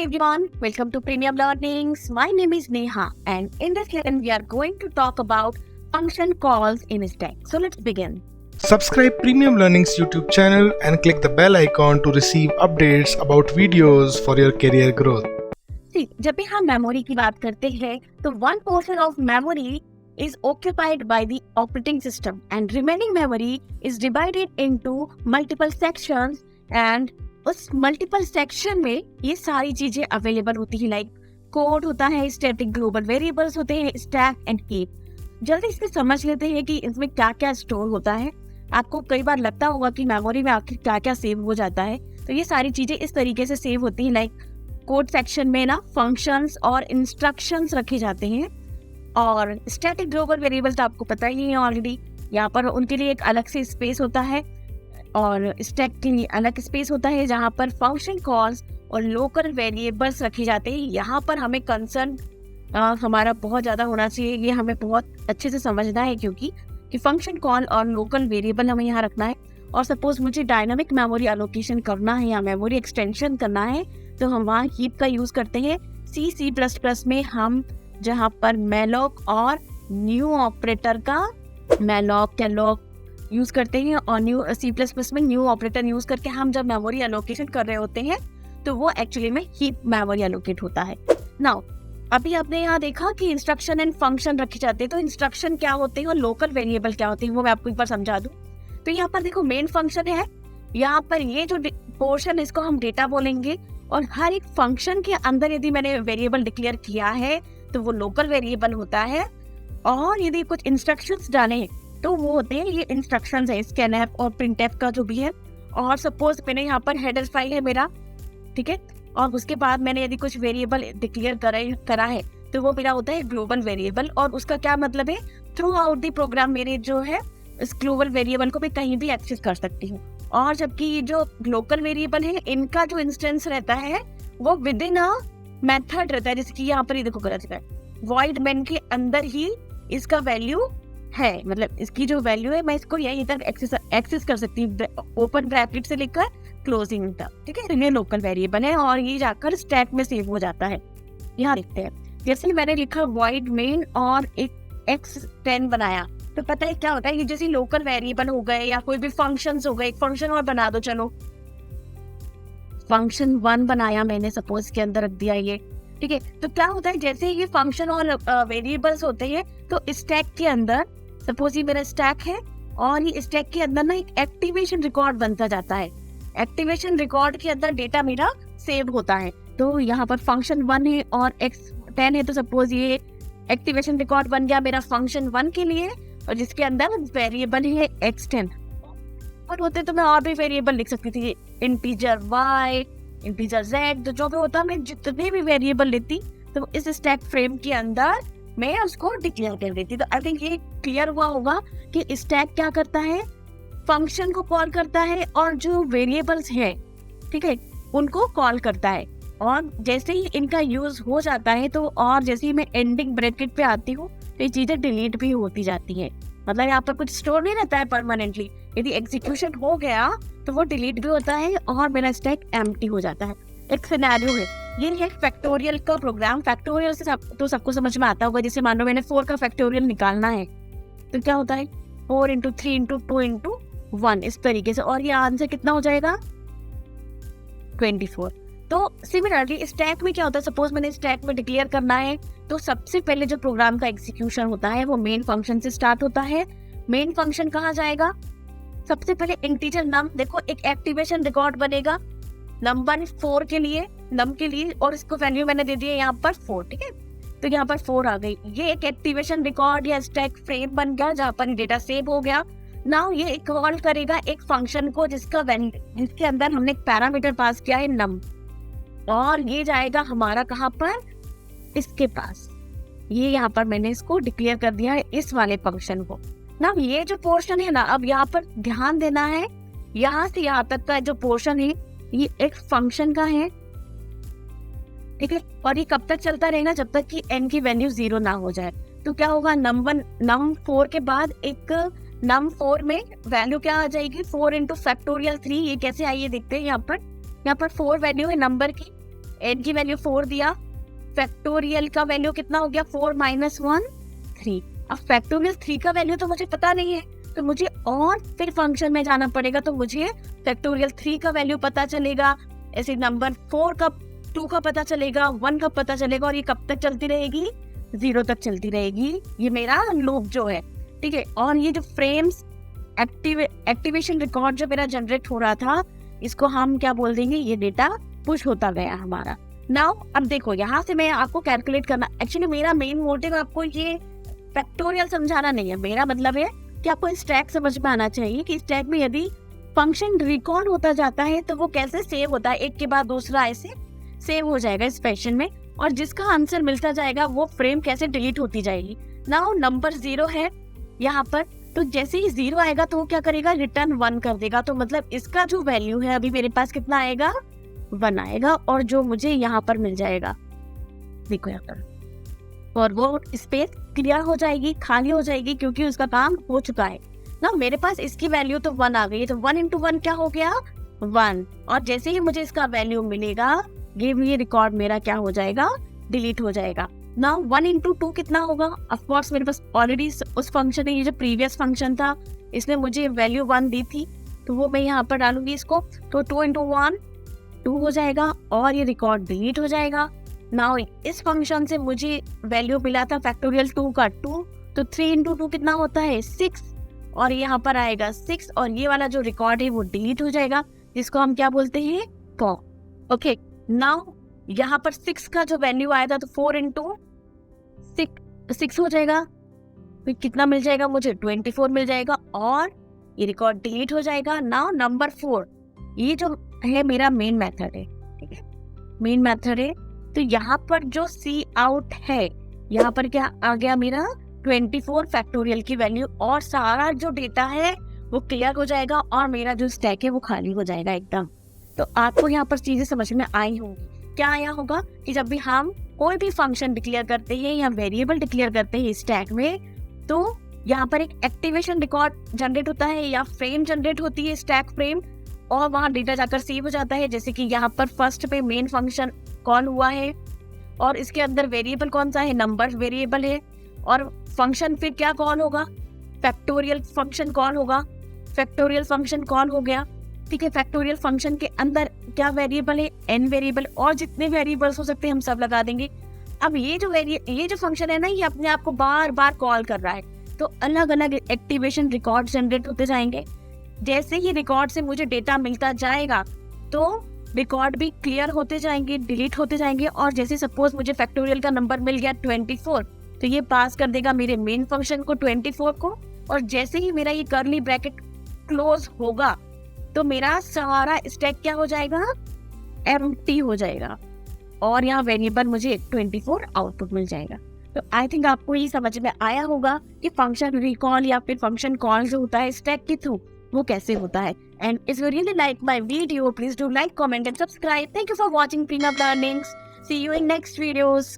everyone, welcome to Premium Learnings. My name is Neha and in this lesson we are going to talk about function calls in Stack. So let's begin. Subscribe Premium Learnings YouTube channel and click the bell icon to receive updates about videos for your career growth. See, जब भी हम memory की बात करते हैं तो one portion of memory is occupied by the operating system and remaining memory is divided into multiple sections and उस multiple section में ये सारी चीजें अवेलेबल होती है, लाइक कोड होता है, स्टैटिक ग्लोबल वेरिएबल्स होते हैं, स्टैक एंड हीप। जल्दी से समझ लेते हैं कि इसमें क्या क्या स्टोर होता है। आपको कई बार लगता होगा कि मेमोरी में आखिर क्या क्या सेव हो जाता है, तो ये सारी चीजें इस तरीके से सेव होती है। लाइक कोड सेक्शन में ना फंक्शंस और इंस्ट्रक्शंस रखे जाते हैं और स्टैटिक ग्लोबल वेरिएबल तो आपको पता ही है ऑलरेडी। यहाँ पर उनके लिए एक अलग से स्पेस होता है और स्टैक के लिए अलग स्पेस होता है जहाँ पर फंक्शन कॉल्स और लोकल वेरिएबल्स रखे जाते हैं। यहाँ पर हमें कंसर्न हमारा बहुत ज़्यादा होना चाहिए, ये हमें बहुत अच्छे से समझना है क्योंकि फंक्शन कॉल और लोकल वेरिएबल हमें यहाँ रखना है। और सपोज मुझे डायनामिक मेमोरी एलोकेशन करना है या मेमोरी एक्सटेंशन करना है तो हम वहाँ हीप का यूज़ करते हैं। C++ में हम जहाँ पर मैलॉक और न्यू ऑपरेटर का मैलॉक कैलॉक यूज करते हैं और C++ में न्यू ऑपरेटर यूज करके हम जब मेमोरी एलोकेशन कर रहे होते हैं तो वो एक्चुअली में हीप मेमोरी एलोकेट होता है। नाउ अभी आपने यहाँ देखा कि इंस्ट्रक्शन एंड फंक्शन रखे जाते हैं, तो इंस्ट्रक्शन क्या होते हैं और लोकल वेरिएबल क्या होते हैं वो मैं आपको एक बार समझा दूं। तो यहाँ पर देखो मेन फंक्शन है, यहाँ पर ये जो पोर्शन इसको हम डेटा बोलेंगे और हर एक फंक्शन के अंदर यदि मैंने वेरिएबल डिक्लेयर किया है तो वो लोकल वेरिएबल होता है। और यदि कुछ इंस्ट्रक्शंस डाले तो वो होते हैं ये इंस्ट्रक्शंस है, स्कैनफ और प्रिंटफ का जो भी है। और सपोज मैंने यहाँ पर हेडर फाइल है मेरा, ठीक है, और उसके बाद मैंने यदि कुछ वेरिएबल डिक्लेयर करा है तो वो मेरा होता है ग्लोबल वेरिएबल। और उसका क्या मतलब है, थ्रू आउट द प्रोग्राम मेरे जो है इस ग्लोबल वेरिएबल को मैं कहीं भी एक्सेस कर सकती हूँ। और जबकि ये जो लोकल वेरिएबल है इनका जो इंस्टेंस रहता है वो विद इन अ मेथड रहता है। जैसे कि यहाँ पर ये देखो गलत है, वॉइड मेन के अंदर ही इसका वैल्यू है, मतलब इसकी जो वैल्यू है मैं इसको यही तक एक्सेस कर सकती हूँ, ओपन ब्रैकेट से लेकर क्लोजिंग तक, ठीक है। ये लोकल वेरिएबल है और ये जाकर स्टैक में सेव हो जाता है। यहाँ देखते हैं, जैसे मैंने लिखा वॉइड मेन और एक x10 बनाया तो पता है क्या होता है, ये जैसे लोकल वेरिएबल हो गए या कोई भी फंक्शंस हो गए। एक फंक्शन और बना दो, चलो फंक्शन 1 बनाया मैंने, सपोज के अंदर रख दिया ये, ठीक है। तो क्या होता है, जैसे ये फंक्शन और वेरिएबल्स होते हैं तो स्टैक के अंदर, सपोज ये मेरा स्टैक है और ये स्टैक के अंदर ना एक एक्टिवेशन रिकॉर्ड बनता जाता है। एक्टिवेशन रिकॉर्ड के अंदर डेटा मेरा सेव होता है। तो यहाँ पर फंक्शन 1 है और x10 है, तो सपोज ये एक्टिवेशन रिकॉर्ड बन गया मेरा फंक्शन 1 के लिए और जिसके अंदर वेरिएबल है x10। और होते तो मैं और भी वेरिएबल लिख सकती थी, इंटीजर y, इंटीजर z, तो जो भी होता मैं जितने भी वेरिएबल लेती तो इस स्टैक फ्रेम के अंदर मैं उसको डिक्लेयर कर देती। तो आई थिंक ये क्लियर हुआ होगा कि स्टैक क्या करता है, फंक्शन को कॉल करता है और जो वेरिएबल्स है, ठीक है, उनको कॉल करता है। और जैसे ही इनका यूज हो जाता है तो और जैसे ही मैं एंडिंग ब्रैकेट पे आती हूँ तो ये चीजें डिलीट भी होती जाती है। मतलब यहाँ पर कुछ स्टोर नहीं रहता है परमानेंटली, यदि एग्जीक्यूशन हो गया तो वो डिलीट भी होता है और मेरा स्टैक एम्प्टी हो जाता है। एक सिनेरियो है, ये है फैक्टोरियल का प्रोग्राम। फैक्टोरियल से तो सबको समझ में आता होगा। जैसे मान लो मैंने 4 का फैक्टोरियल निकालना है तो क्या होता है 4 × 3 × 2 × 1 इस तरीके से, और ये आंसर कितना हो जाएगा 24। तो सिमिलरली स्टैक में क्या होता है, सपोज मैंने स्टैक में डिक्लेयर करना है तो सबसे पहले जो प्रोग्राम का एग्जीक्यूशन होता है वो मेन फंक्शन से स्टार्ट होता है। मेन फंक्शन कहाँ जाएगा, सबसे पहले इंटीजर नम, देखो एक एक्टिवेशन रिकॉर्ड बनेगा नंबर 4 के लिए, नम के लिए, और इसको वैल्यू मैंने दे दी है यहाँ पर 4, ठीक है। तो यहाँ पर 4 आ गई, ये एक एक्टिवेशन रिकॉर्ड या स्टैक फ्रेम बन गया जहाँ पर डेटा सेव हो गया। नाउ ये कॉल करेगा एक फंक्शन को जिसके अंदर हमने एक पैरामीटर पास किया है नम, और ये जाएगा हमारा कहाँ पर, इसके पास। ये यहाँ पर मैंने इसको डिक्लेयर कर दिया है इस वाले फंक्शन को। ना ये जो पोर्शन है ना, अब यहाँ पर ध्यान देना है, यहाँ से यहाँ तक का जो पोर्शन है ये एक फंक्शन का है, ठीक है। और ये कब तक चलता रहेगा, जब तक कि n की वैल्यू 0 ना हो जाए। तो क्या होगा, नम 4 के बाद एक नम 4 में वैल्यू क्या आ जाएगी, 4 × फैक्टोरियल 3। ये कैसे आई है देखते हैं। यहाँ पर 4 वैल्यू है नंबर की n की वैल्यू 4 दिया, फैक्टोरियल का वैल्यू कितना हो गया 4 माइनस 1 3। अब फैक्टोरियल 3 का वैल्यू तो मुझे पता नहीं है, तो मुझे और फिर फंक्शन में जाना पड़ेगा, तो मुझे फैक्टोरियल 3 का वैल्यू पता चलेगा, ऐसे नंबर 4 का 2 का पता चलेगा, 1 का पता चलेगा, और ये कब तक चलती रहेगी 0 तक चलती रहेगी, ये मेरा लूप जो है, ठीक है। और ये जो फ्रेम्स एक्टिवेशन रिकॉर्ड जो मेरा जनरेट हो रहा था, इसको हम क्या बोल देंगे, ये डेटा पुश होता गया हमारा। नाउ अब देखो यहाँ से मैं आपको कैलकुलेट करना, एक्चुअली मेरा मेन मोटिव आपको ये फैक्टोरियल समझाना नहीं है, मेरा मतलब है कि आपको स्टैक समझ में आना चाहिए कि स्टैक में यदि फंक्शन रिकॉर्ड होता जाता है तो वो कैसे सेव होता है, एक के बाद दूसरा ऐसे सेव हो जाएगा इस फैशन में, और जिसका आंसर मिलता जाएगा वो फ्रेम कैसे डिलीट होती जाएगी। नाउ नंबर 0 है यहाँ पर, तो जैसे ही 0 आएगा तो वो क्या करेगा, रिटर्न 1 कर देगा, तो मतलब इसका जो वैल्यू है अभी मेरे पास कितना आएगा 1 आएगा, और जो मुझे यहाँ पर मिल जाएगा, देखो यहाँ पर, और वो स्पेस क्लियर हो जाएगी, खाली हो जाएगी, क्योंकि उसका काम हो चुका है ना। मेरे पास इसकी वैल्यू तो 1 आ गई है, तो 1 into 1 क्या हो गया 1, और जैसे ही मुझे इसका वैल्यू मिलेगा ये रिकॉर्ड मेरा क्या हो जाएगा, डिलीट हो जाएगा। नाउ 1 into 2 कितना होगा, ऑफ कोर्स मेरे पास ऑलरेडी उस फंक्शन है, ये जो प्रीवियस फंक्शन था इसने मुझे वैल्यू 1 दी थी, तो वो मैं यहाँ पर डालूंगी इसको, तो 2 into 1 2 हो जाएगा, और ये रिकॉर्ड डिलीट हो जाएगा। नाउ इस फंक्शन से मुझे वैल्यू मिला था फैक्टोरियल 2 का 2, तो 3 into 2 कितना होता है 6, और यहाँ पर आएगा 6, और ये वाला जो रिकॉर्ड है वो डिलीट हो जाएगा, जिसको हम क्या बोलते हैं पॉप। ओके, नाउ यहाँ पर 6 का जो वैल्यू आया था, तो 4 into 6 हो जाएगा, तो कितना मिल जाएगा मुझे 24 मिल जाएगा, और ये रिकॉर्ड डिलीट हो जाएगा। नाउ नंबर 4, ये जो है मेरा मेन मेथड है, ठीक है, मेन मेथड है, तो यहाँ पर जो सी आउट है, यहाँ पर क्या आ गया मेरा 24 फैक्टोरियल की वैल्यू, और सारा जो डेटा है वो क्लियर हो जाएगा, और मेरा जो स्टैक है वो खाली हो जाएगा एकदम। तो आपको यहाँ पर चीजें समझ में आई होंगी। क्या आया होगा कि जब भी हम कोई भी फंक्शन डिक्लेयर करते हैं या वेरिएबल डिक्लेयर करते हैं स्टैक में, तो यहाँ पर एक एक्टिवेशन रिकॉर्ड जनरेट होता है या फ्रेम जनरेट होती है, स्टैक फ्रेम, और वहाँ डेटा जाकर सेव हो जाता है। जैसे कि यहाँ पर फर्स्ट पे मेन फंक्शन कॉल हुआ है, और इसके अंदर वेरिएबल कौन सा है, नंबर वेरिएबल है, और फंक्शन फिर क्या कॉल होगा, फैक्टोरियल फंक्शन कॉल होगा, फैक्टोरियल फंक्शन कॉल हो गया, ठीक है। फैक्टोरियल फंक्शन के अंदर क्या वेरिएबल है, n वेरिएबल, और जितने वेरिएबल्स हो सकते हैं हम सब लगा देंगे। अब ये जो फंक्शन है ना, ये अपने आप को बार बार कॉल कर रहा है, तो अलग अलग एक्टिवेशन रिकॉर्ड जनरेट होते जाएंगे। जैसे ही रिकॉर्ड से मुझे डेटा मिलता जाएगा तो रिकॉर्ड भी क्लियर होते जाएंगे, डिलीट होते जाएंगे, और जैसे सपोज मुझे फैक्टोरियल का नंबर मिल गया 24, तो ये पास कर देगा मेरे मेन फंक्शन को 24 को, और जैसे ही मेरा ये कर्ली ब्रैकेट क्लोज होगा तो मेरा सारा स्टैक क्या हो जाएगा, एम्प्टी हो जाएगा, और यहाँ वेरिएबल मुझे 24 आउटपुट मिल जाएगा। तो आई थिंक आपको ये समझ में आया होगा कि फंक्शन रिकॉल या फिर फंक्शन कॉल जो होता है स्टैक के थ्रू वो कैसे होता है। And if you really like my video, please do like, comment and subscribe. Thank you for watching Prenup Learnings. See you in next videos.